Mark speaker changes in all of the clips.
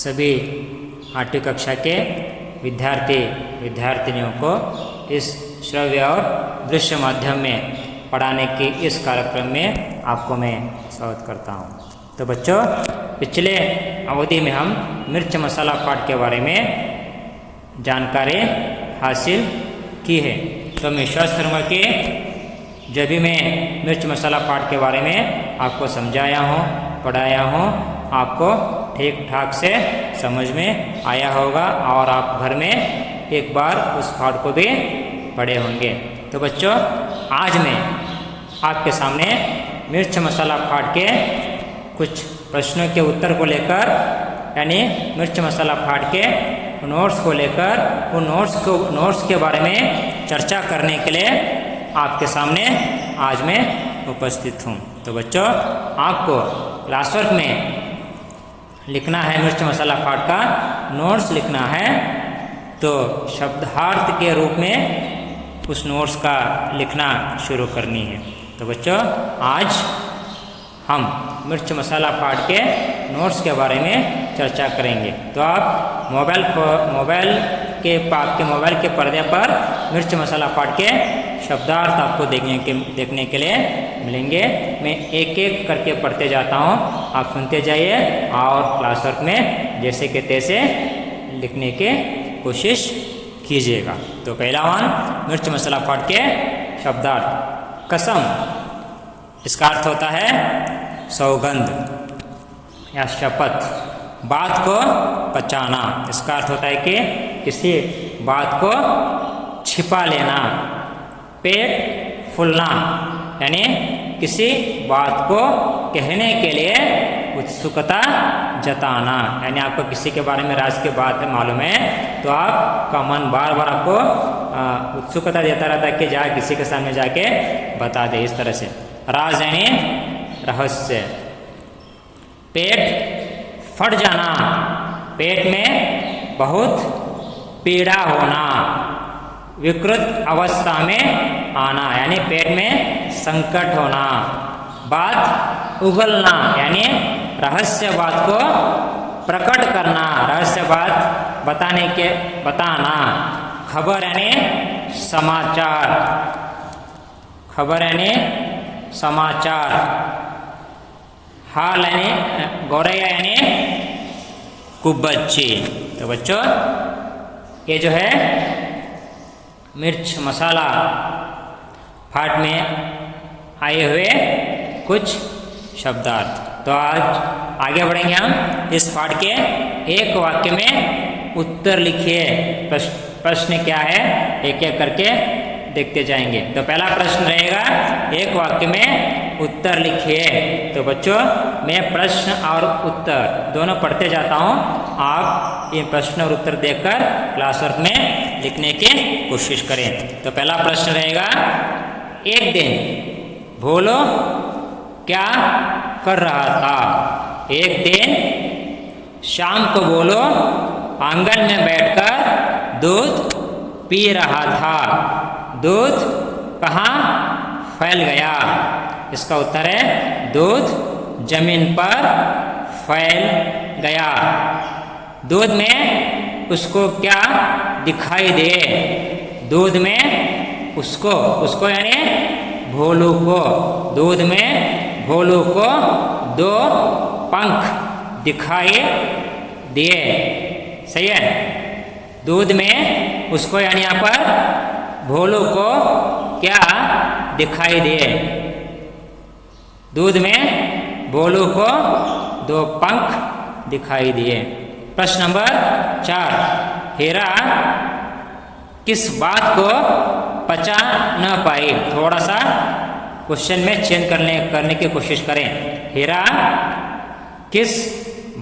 Speaker 1: सभी 8वीं कक्षा के विद्यार्थिनियों को इस श्रव्य और दृश्य माध्यम में पढ़ाने के इस कार्यक्रम में आपको मैं स्वागत करता हूँ। तो बच्चों, पिछले अवधि में हम मिर्च मसाला पाठ के बारे में जानकारी हासिल की है। तो मैं विश्वास करूँगा कि जब भी मैं मिर्च मसाला पाठ के बारे में आपको समझाया हूँ, पढ़ाया हूँ, आपको ठीक ठाक से समझ में आया होगा और आप घर में एक बार उस पाठ को भी पढ़े होंगे। तो बच्चों, आज मैं आपके सामने मिर्च मसाला पाठ के कुछ प्रश्नों के उत्तर को लेकर, यानी मिर्च मसाला पाठ के नोट्स को लेकर उन नोट्स के बारे में चर्चा करने के लिए आपके सामने आज मैं उपस्थित हूँ। तो बच्चों, आपको क्लास वर्क में लिखना है, मिर्च मसाला पाठ का नोट्स लिखना है। तो शब्दार्थ के रूप में उस नोट्स का लिखना शुरू करनी है। तो बच्चों, आज हम मिर्च मसाला पाठ के नोट्स के बारे में चर्चा करेंगे। तो आप मोबाइल के पर्दे पर मिर्च मसाला पाठ के शब्दार्थ आपको देखने के लिए मिलेंगे। मैं एक एक करके पढ़ते जाता हूँ, आप सुनते जाइए और क्लास वर्क में जैसे के तैसे लिखने की कोशिश कीजिएगा। तो पहला वन, मिर्च मसाला पाठ के शब्दार्थ। कसम, इसका अर्थ होता है सौगंध या शपथ। बात को पचाना, इसका अर्थ होता है कि किसी बात को छिपा लेना। पेट फूलना, यानी किसी बात को कहने के लिए उत्सुकता जताना, यानी आपको किसी के बारे में राज की बात मालूम है तो आपका मन बार बार आपको उत्सुकता देता रहता है कि किसी के सामने जाके बता दे। इस तरह से राज यानी रहस्य। पेट फट जाना, पेट में बहुत पीड़ा होना। विकृत अवस्था में आना, यानी पेट में संकट होना। बात उगलना, यानी रहस्य बात को प्रकट करना, रहस्य बात बताना। खबर यानी समाचार, खबर यानी समाचार। हाल यानी गौरैया यानी कुब्बच्ची। तो बच्चों, ये जो है मिर्च मसाला पाठ में आए हुए कुछ शब्दार्थ। तो आज आगे बढ़ेंगे हम। इस पाठ के एक वाक्य में उत्तर लिखिए। प्रश्न क्या है एक एक करके देखते जाएंगे। तो पहला प्रश्न रहेगा, एक वाक्य में उत्तर लिखिए। तो बच्चों, मैं प्रश्न और उत्तर दोनों पढ़ते जाता हूँ, आप ये प्रश्न और उत्तर देखकर क्लास वर्क में लिखने की कोशिश करें। तो पहला प्रश्न रहेगा, एक दिन भोलो क्या कर रहा था? एक दिन शाम को भोलो आंगन में बैठकर दूध पी रहा था। दूध कहाँ फैल गया? इसका उत्तर है दूध जमीन पर फैल गया। दूध में उसको क्या दिखाई दे? दूध में उसको यानी भोलू को, दूध में भोलू को 2 पंख दिखाई दिए। सही है? दूध में उसको यानी यहाँ पर भोलू को क्या दिखाई दिए? दूध में भोलू को 2 पंख दिखाई दिए। प्रश्न नंबर 4, हीरा किस बात को पचा न पाई? थोड़ा सा क्वेश्चन में चेंज करने की कोशिश करें। हीरा किस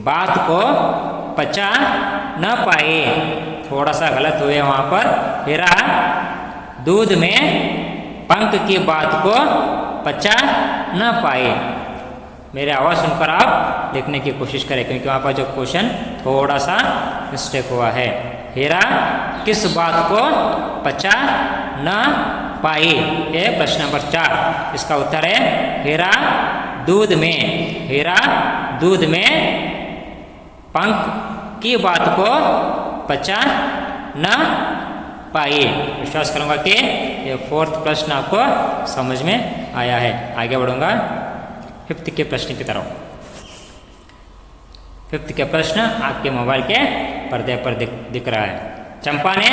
Speaker 1: बात को पचा न पाई? थोड़ा सा गलत हुए वहाँ पर। हीरा दूध में पंख की बात को पचा न पाए। मेरे आवाज़ सुनकर आप लिखने की कोशिश करें, क्योंकि वहाँ पर जो क्वेश्चन थोड़ा सा मिस्टेक हुआ है। हीरा किस बात को पचा न पाई? ये प्रश्न नंबर 4। इसका उत्तर है हीरा दूध में पंख की बात को पचा न पाए। विश्वास करूंगा कि ये 4th प्रश्न आपको समझ में आया है। आगे बढ़ूंगा 5th के प्रश्न की तरफ। 5th के प्रश्न आपके मोबाइल के पर्दे पर दिख रहा है। चंपा ने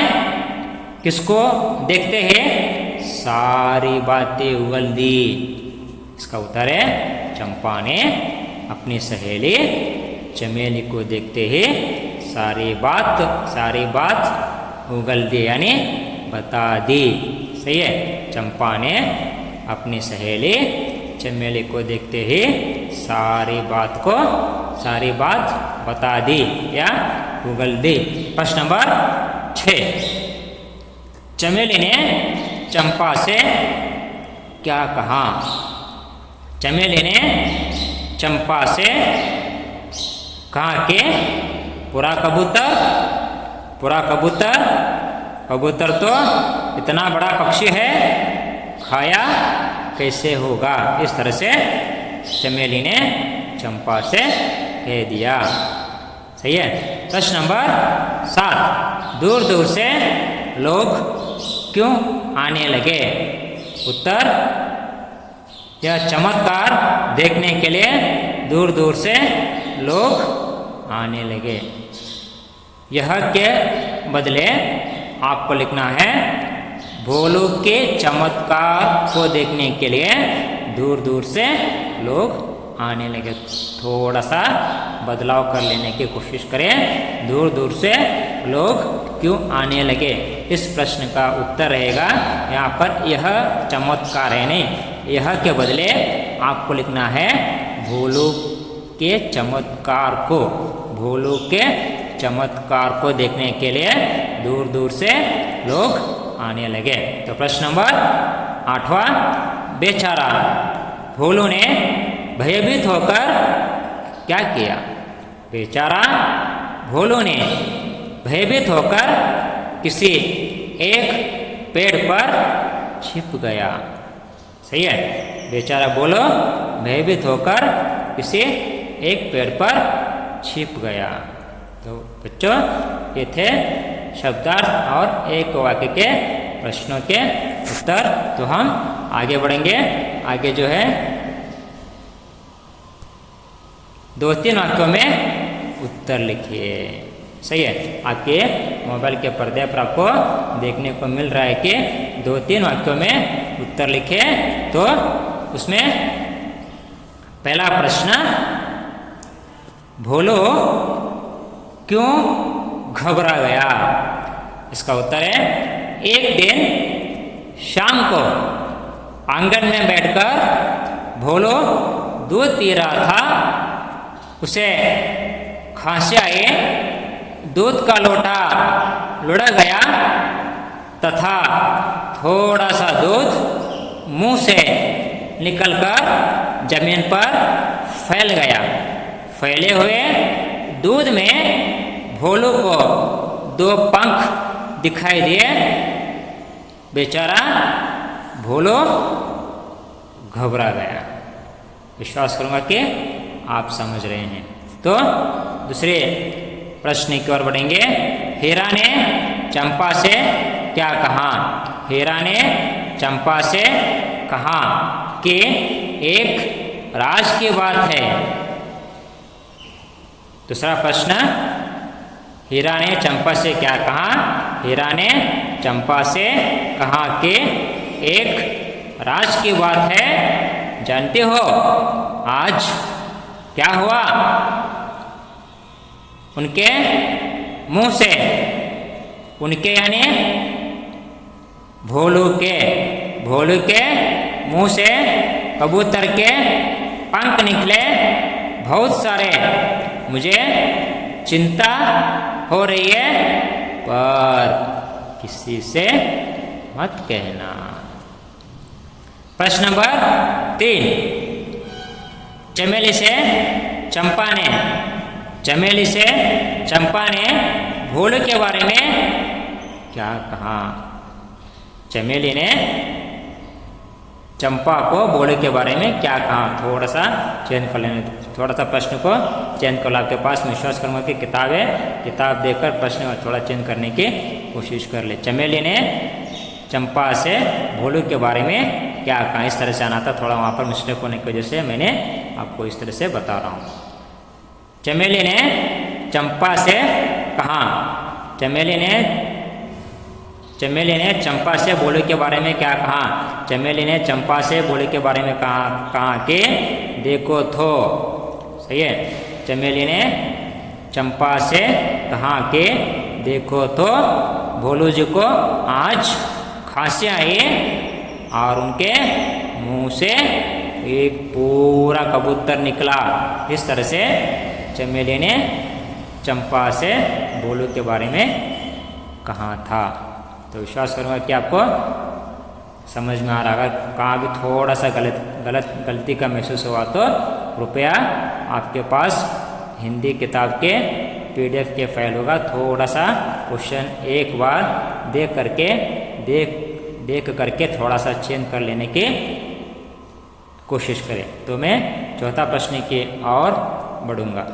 Speaker 1: किसको देखते ही सारी बातें उगल दी। इसका उत्तर है चंपा ने अपनी सहेली चमेली को देखते ही सारी बात उगल दी, यानी बता दी। सही है, चंपा ने अपनी सहेली चमेली को देखते ही सारी बात बता दी या उगल दी। प्रश्न नंबर 6, चमेली ने चंपा से क्या कहा। चमेली ने चंपा से कहा कि पूरा कबूतर तो इतना बड़ा पक्षी है, खाया कैसे होगा। इस तरह से चमेली ने चंपा से कह दिया। सही है। प्रश्न नंबर 7, दूर दूर से लोग क्यों आने लगे। उत्तर, यह चमत्कार देखने के लिए दूर दूर से लोग आने लगे। यह के बदले आपको लिखना है भोलू के चमत्कार को देखने के लिए दूर दूर से लोग आने लगे। थोड़ा सा बदलाव कर लेने की कोशिश करें। दूर दूर से लोग क्यों आने लगे। इस प्रश्न का उत्तर रहेगा यहाँ पर यह चमत्कार है, नहीं, यह के बदले आपको लिखना है भोलू के चमत्कार को देखने के लिए दूर दूर से लोग आने लगे। तो प्रश्न नंबर 8वां, बेचारा भोलू ने भयभीत होकर क्या किया। बेचारा भोलू ने भयभीत होकर किसी एक पेड़ पर छिप गया। सही है, बेचारा भोलू भयभीत होकर किसी एक पेड़ पर छिप गया। तो बच्चों, ये थे शब्दार्थ और एक वाक्य के प्रश्नों के उत्तर। तो हम आगे बढ़ेंगे। आगे जो है 2-3 वाक्यों में उत्तर लिखिए। सही है, आपके मोबाइल के पर्दे पर आपको देखने को मिल रहा है कि 2-3 वाक्यों में उत्तर लिखे। तो उसमें पहला प्रश्न, भोलू क्यों घबरा गया। इसका उत्तर है, एक दिन शाम को आंगन में बैठकर भोलू दूध पी रहा था। उसे खांसी आई, दूध का लोटा लुढ़क गया तथा थोड़ा सा दूध मुंह से निकलकर जमीन पर फैल गया। फैले हुए दूध में भोलू को 2 पंख दिखाई दिए। बेचारा भोलू घबरा गया। विश्वास करूंगा कि आप समझ रहे हैं। तो दूसरे प्रश्न की ओर बढ़ेंगे। हीरा ने चंपा से क्या कहा। हीरा ने चंपा से कहा कि एक राज की बात है। दूसरा प्रश्न, हीरा ने चंपा से क्या कहा। हीरा ने चंपा से कहा कि एक राज की बात है। जानते हो आज क्या हुआ। उनके मुंह से, उनके यानी भोलू के मुंह से कबूतर के पंख निकले बहुत सारे। मुझे चिंता हो रही है, पर किसी से मत कहना। प्रश्न नंबर 3, चमेली से चंपा ने भोलू के बारे में क्या कहा। चमेली ने चंपा को भोले के बारे में क्या कहा, थोड़ा सा चेंज कर लेने, थोड़ा सा प्रश्न को चेंज कर लो। आपके पास मैं विश्वास करूँगा कि किताब है, किताब देखकर प्रश्न थोड़ा चेंज करने की कोशिश कर ले। चमेली ने चंपा से भोलू के बारे में क्या कहा, इस तरह से आना था, थोड़ा वहाँ पर मिस्टेक होने की वजह से मैंने आपको इस तरह से बता रहा हूँ। चमेली ने चंपा से कहा, चमेली ने चंपा से भोलू के बारे में क्या कहा, चमेली ने चंपा से भोलू के बारे में कहा कि देखो तो, सही है। चमेली ने चंपा से कहा कि देखो तो भोलू जी को आज खांसी आई और उनके मुंह से एक पूरा कबूतर निकला। इस तरह से चमेली ने चंपा से भोलू के बारे में कहा था। तो विश्वास करूँगा कि आपको समझ में आ रहा। अगर कहाँ भी थोड़ा सा गलती का महसूस हुआ तो कृपया आपके पास हिंदी किताब के PDF के फाइल होगा, थोड़ा सा क्वेश्चन एक बार देख करके थोड़ा सा चेंज कर लेने की कोशिश करें। तो मैं चौथा प्रश्न की ओर बढ़ूंगा।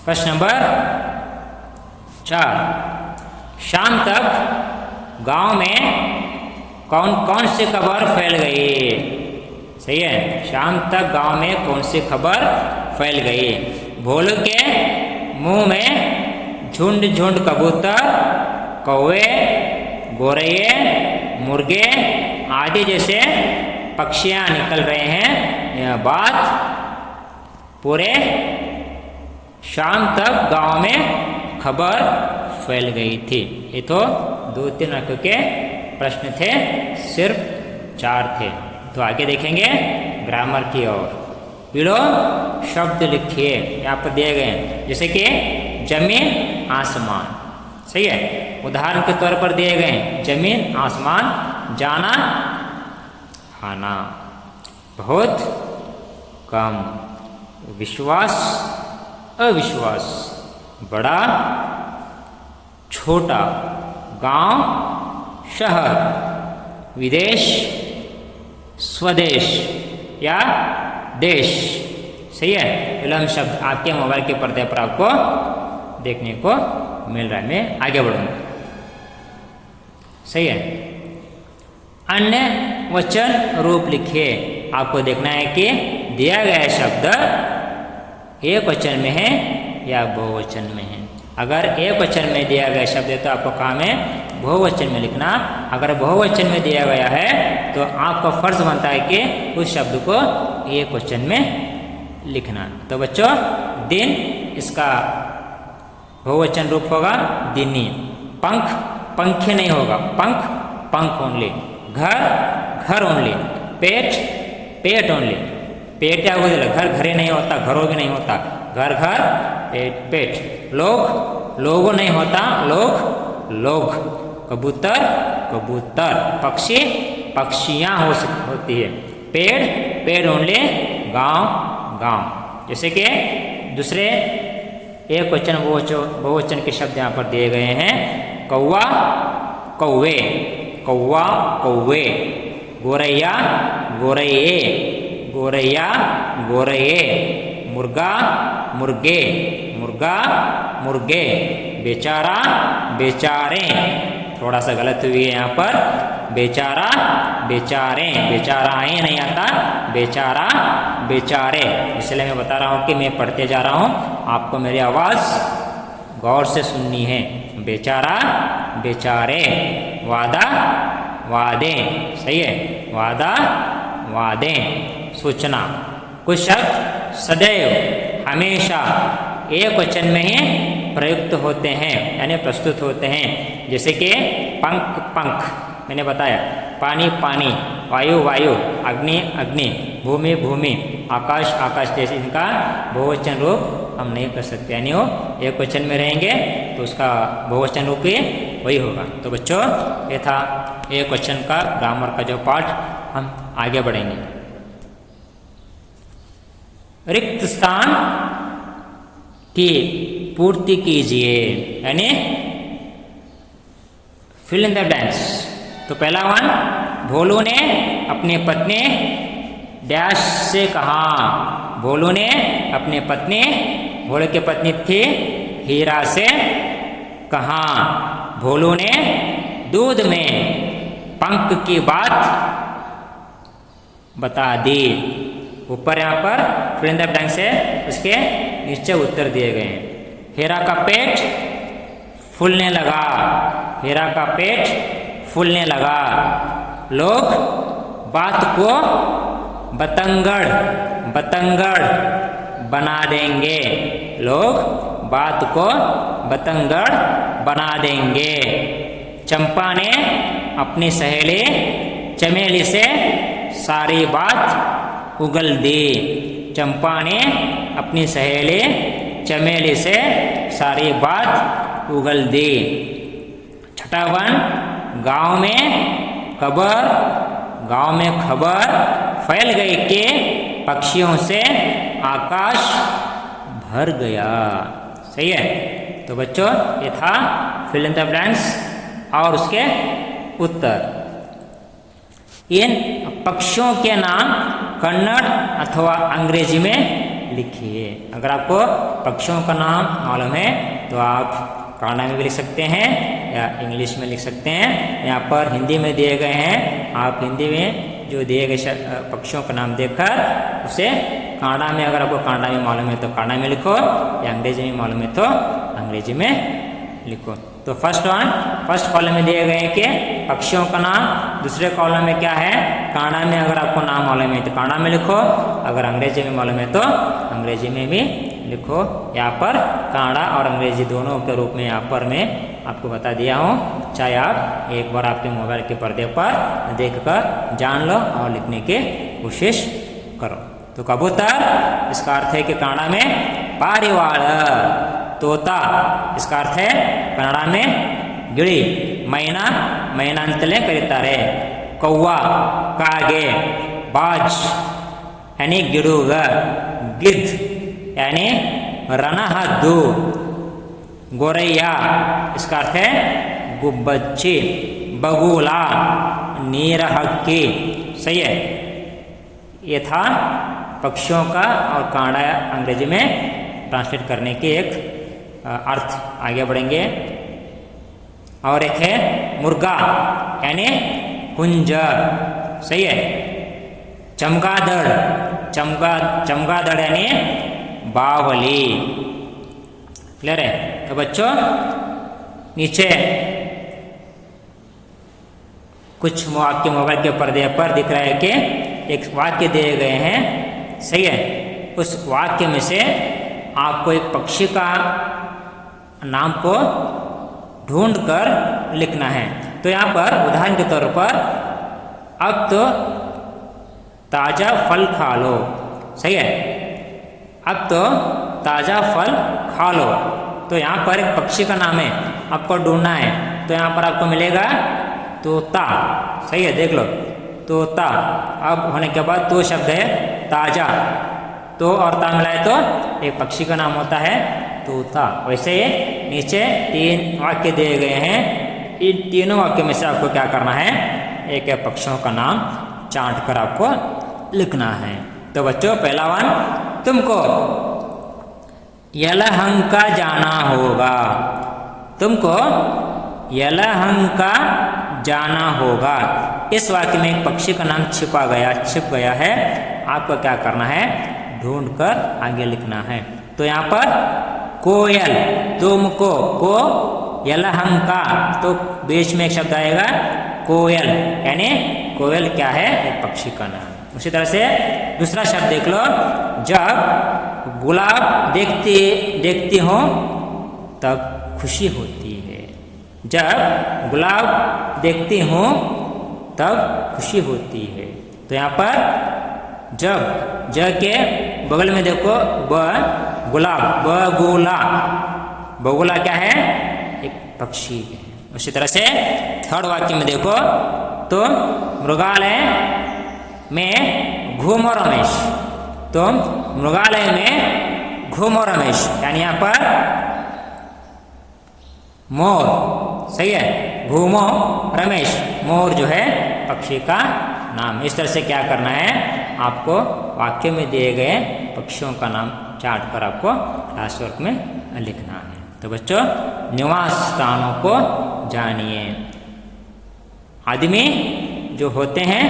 Speaker 1: प्रश्न नंबर 4, शाम तक गांव में कौन कौन सी खबर फैल गई, सही है। शाम तक गांव में कौन सी खबर फैल गई, भोलू के मुंह में झुंड झुंड कबूतर, कौवे, गोरैये, मुर्गे आदि जैसे पक्षियां निकल रहे हैं। यह बात पूरे शाम तक गांव में खबर फैल गई थी। ये तो 2-3 अंकों के प्रश्न थे, सिर्फ 4 थे। तो आगे देखेंगे ग्रामर की ओर। विलो शब्द लिखिए, यहाँ पर दिए गए हैं, जैसे कि जमीन आसमान, सही है। उदाहरण के तौर पर दिए गए जमीन आसमान, जाना आना, बहुत कम, विश्वास अविश्वास, बड़ा छोटा, गांव शहर, विदेश स्वदेश या देश, सही है। विलोम शब्द आपके मोबाइल के पर्दे पर आपको देखने को मिल रहा है। मैं आगे बढ़ूंगा, सही है। अन्य वचन रूप लिखिए। आपको देखना है कि दिया गया शब्द एक वचन में है या बहुवचन में है। अगर एक वचन में दिया गया शब्द है तो आपको काम है बहुवचन में लिखना। अगर बहुवचन में दिया गया है तो आपका फर्ज बनता है कि उस शब्द को एक वचन में लिखना। तो बच्चों, दिन इसका बहुवचन रूप होगा दिनी। पंख पंखे नहीं होगा, पंख पंख ओनली। घर घर ओनली। पेट पेट ओनली। पेट क्या होगा, घर घरे नहीं होता, घरों भी नहीं होता, घर घर पेट पेट। लोग लोगों नहीं होता, लोग लोग। कबूतर कबूतर। पक्षी पक्षियाँ होती है। पेड़ पेड़ ओनली। गांव गांव। जैसे कि दूसरे एक वचन बहुवचन के शब्द यहाँ पर दिए गए हैं। कौवा कौवे, कौवा कौवे। गोरैया गोरैये, गोरैया गोरैये। मुर्गा मुर्गे, मुर्गा मुर्गे। बेचारा बेचारे। थोड़ा सा गलत हुई है यहाँ पर, बेचारा बेचारे। बेचारा आए नहीं आता, बेचारा बेचारे। इसलिए मैं बता रहा हूँ कि मैं पढ़ते जा रहा हूँ, आपको मेरी आवाज़ गौर से सुननी है। बेचारा बेचारे। वादा वादे, सही है। वादा वादे। सूचना। कुछ शब्द सदैव हमेशा एक वचन में ही प्रयुक्त होते हैं, यानी प्रस्तुत होते हैं। जैसे कि पंख पंख, मैंने बताया। पानी पानी। वायु वायु। अग्नि अग्नि। भूमि भूमि। आकाश आकाश। जैसे इनका बहुवचन रूप हम नहीं कर सकते, यानी वो एक वचन में रहेंगे तो उसका बहुवचन रूप ही वही होगा। तो बच्चों, ये था एक वचन का ग्रामर का जो पाठ। हम आगे बढ़ेंगे। रिक्त स्थान की पूर्ति कीजिए, यानी फिल इन द ब्लैंक्स। तो पहला वन भोलू ने अपनी पत्नी डैश से कहा। भोलू ने अपनी पत्नी, भोलू की पत्नी थी हीरा से कहा। भोलू ने दूध में पंख की बात बता दी। ऊपर यहाँ पर फिल इन द ब्लैंक से उसके नीचे उत्तर दिए गए हैं। हीरा का पेट फूलने लगा। हीरा का पेट फूलने लगा। लोग बात को बतंगड़ बतंगड़ बना देंगे। लोग बात को बतंगड़ बना देंगे। चंपा ने अपनी सहेली चमेली से सारी बात उगल दी। चंपा ने अपनी सहेली चमेली से सारी बात उगल दी। छठा वन, गांव में खबर फैल गई कि पक्षियों से आकाश भर गया। सही है। तो बच्चों ये था फिल इन द ब्लैंक्स और उसके उत्तर। इन पक्षियों के नाम कन्नड़ अथवा अंग्रेजी में लिखिए। अगर आपको पक्षियों का नाम मालूम है तो आप कन्नड़ में भी लिख सकते हैं या इंग्लिश में लिख सकते हैं। यहाँ पर हिंदी में दिए गए हैं। आप हिंदी में जो दिए गए पक्षियों का नाम देखकर उसे कन्नड़ में, अगर आपको कन्नड़ में मालूम है तो कन्नड़ में लिखो या अंग्रेजी में मालूम है तो अंग्रेजी में लिखो। तो फर्स्ट कॉलम में दिए गए हैं कि पक्षियों का नाम। दूसरे कॉलम में क्या है, कन्नड़ में अगर आपको नाम मालूम है तो कन्नड़ में लिखो, अगर अंग्रेजी में मालूम है तो अंग्रेजी में भी लिखो। यहाँ पर कन्नड़ और अंग्रेजी दोनों के रूप में यहाँ पर मैं आपको बता दिया हूँ। चाहे आप एक बार आपके मोबाइल के पर्दे पर देखकर जान लो और लिखने की कोशिश करो। तो कबूतर इसका अर्थ है कि कन्नड़ में पारिवाಳ। तोता इसका अर्थ है कन्नड़ में गिಳಿ। मैना ಅಂತಲೇ ಕರೀತಾರೆ। कौवा कागे। बाज यानी गिड़ूग। गिद्ध यानी रणहद्दू। गोरैया इसका अर्थ है गुब्बच्ची। बगुला नीरहक्की। सही है। ये था पक्षियों का और कन्नड़ अंग्रेजी में ट्रांसलेट करने की एक अर्थ। आगे बढ़ेंगे। और एक है मुर्गा यानी कुंज। सही है। चमगादड़ यानी बावली। क्लियर है। तो बच्चों नीचे कुछ आपके मोबाइल के पर्दे पर दिख रहा है कि एक वाक्य दिए गए हैं। सही है। उस वाक्य में से आपको एक पक्षी का नाम को ढूंढकर लिखना है। तो यहाँ पर उदाहरण के तौर पर अब तो ताज़ा फल खा लो। सही है। अब तो ताज़ा फल खा लो। तो यहाँ पर एक पक्षी का नाम है, आपको ढूंढना है। तो यहाँ पर आपको मिलेगा तोता। सही है। देख लो तोता। अब होने के बाद तो शब्द है ताज़ा। तो और ता मिलाए तो एक पक्षी का नाम होता है तोता। वैसे नीचे 3 वाक्य दिए गए हैं। इन तीनों वाक्य में से आपको क्या करना है, एक पक्षियों का नाम चांट कर आपको लिखना है। तो बच्चों पहला वन, तुमको यलहंका जाना होगा। तुमको यलहंका जाना होगा। इस वाक्य में एक पक्षी का नाम छिप गया है। आपको क्या करना है, ढूंढकर आगे लिखना है। तो यहाँ पर कोयल, तुमको, को यलहंका, तो बीच में एक शब्द आएगा कोयल, यानी कोयल क्या है, एक पक्षी का नाम। उसी तरह से दूसरा शब्द देख लो, जब गुलाब देखती हो तब खुशी होती है। जब गुलाब देखती हूँ तब खुशी होती है। तो यहाँ पर जब, ज के बगल में देखो ब, गुलाब, बगुला। बगुला क्या है, एक पक्षी है। उसी तरह से थर्ड वाक्य में देखो तो मृगालय में घूमो रमेश। तो मृगालय में घूमो रमेश, यानी यहाँ पर मोर। सही है। घूमो रमेश, मोर जो है पक्षी का नाम। इस तरह से क्या करना है, आपको वाक्य में दिए गए पक्षियों का नाम चाट कर आपको क्लास वर्क में लिखना है। तो बच्चों, निवास स्थानों को जानिए। आदमी जो होते हैं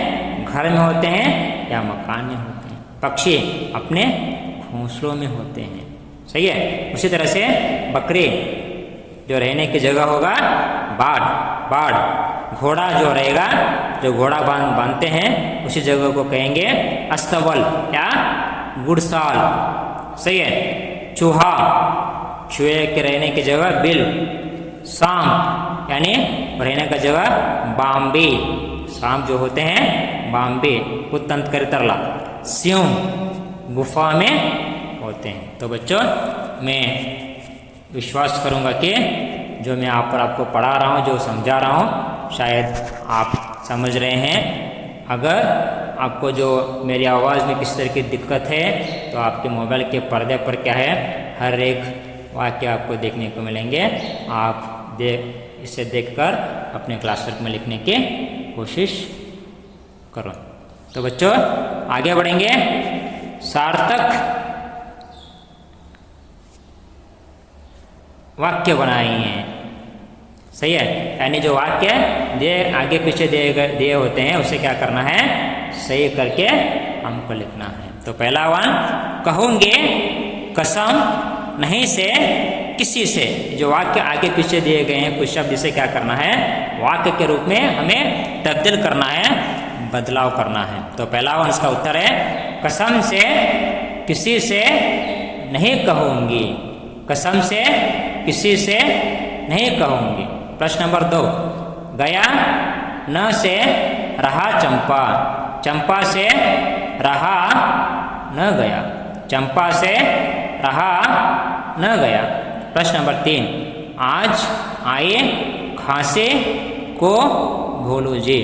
Speaker 1: घर में होते हैं या मकान में होते हैं, पक्षी अपने घोंसलों में होते हैं। सही है। उसी तरह से बकरी जो रहने की जगह होगा बाड़, घोड़ा जो रहेगा, जो घोड़ा बांधते हैं उसी जगह को कहेंगे अस्तबल या गुड़साल। सही है। चूहा, चूहे के रहने की जगह बिल। सांप यानी रहने का जगह बाम्बी, सांप जो होते हैं बाम्बी, कुतंत कर तरला। सिंह गुफा में होते हैं। तो बच्चों, मैं विश्वास करूंगा कि जो मैं आपको पढ़ा रहा हूँ, जो समझा रहा हूँ, शायद आप समझ रहे हैं। अगर आपको जो मेरी आवाज़ में किस तरह की दिक्कत है तो आपके मोबाइल के पर्दे पर क्या है, हर एक वाक्य आपको देखने को मिलेंगे। आप इसे देखकर अपने क्लासवर्क में लिखने की कोशिश करो। तो बच्चों, आगे बढ़ेंगे। सार्थक वाक्य बनाइए। सही है। यानी जो वाक्य आगे पीछे दिए होते हैं उसे क्या करना है, सही करके हमको लिखना है। तो पहला वन, कहूँगे कसम नहीं से किसी से। जो वाक्य आगे पीछे दिए गए हैं कुछ शब्द, इसे क्या करना है, वाक्य के रूप में हमें तब्दील करना है, बदलाव करना है। तो पहला वन इसका उत्तर है कसम से किसी से नहीं कहूँगी। कसम से किसी से नहीं कहूँगी। प्रश्न नंबर 2, गया न से रहा चंपा। चंपा से रहा न गया। चंपा से रहा न गया। प्रश्न नंबर 3, आज आए खांसे को भोलू जी।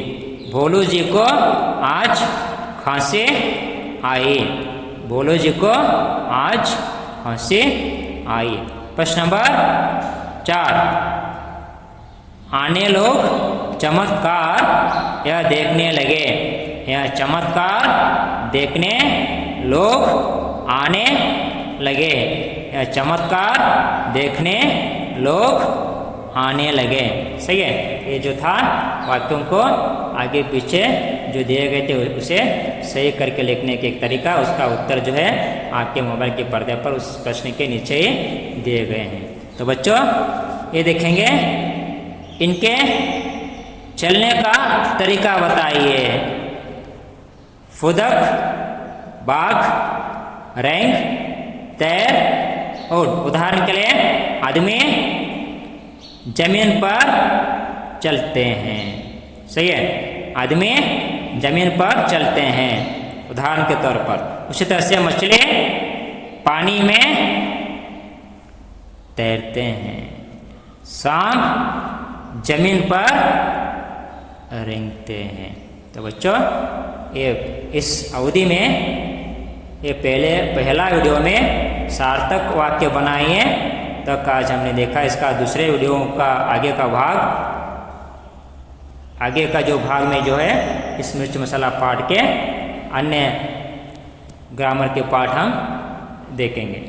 Speaker 1: भोलू जी को आज खांसे आए। भोलू जी को आज खांसे आए। प्रश्न नंबर 4, आने लोग चमत्कार यह देखने लगे। यह चमत्कार देखने लोग आने लगे। यह चमत्कार देखने लोग आने लगे। सही है। ये जो था वाक्यों को आगे पीछे जो दिए गए थे उसे सही करके लिखने के एक तरीका, उसका उत्तर जो है आपके मोबाइल के पर्दे पर उस प्रश्न के नीचे ही दिए गए हैं। तो बच्चों, ये देखेंगे, इनके चलने का तरीका बताइए। फुदक, बाघ, रेंग, तैर, और उदाहरण के लिए आदमी जमीन पर चलते हैं। सही है। आदमी जमीन पर चलते हैं उदाहरण के तौर पर। उसी तरह से मछली पानी में तैरते हैं। सांप जमीन पर रेंगते हैं। तो बच्चों, ये इस अवधि में ये पहला वीडियो में सार्थक वाक्य बनाइए तक आज हमने देखा। इसका दूसरे वीडियो का आगे का जो भाग में जो है इस मिर्च मसाला पाठ के अन्य ग्रामर के पाठ हम देखेंगे।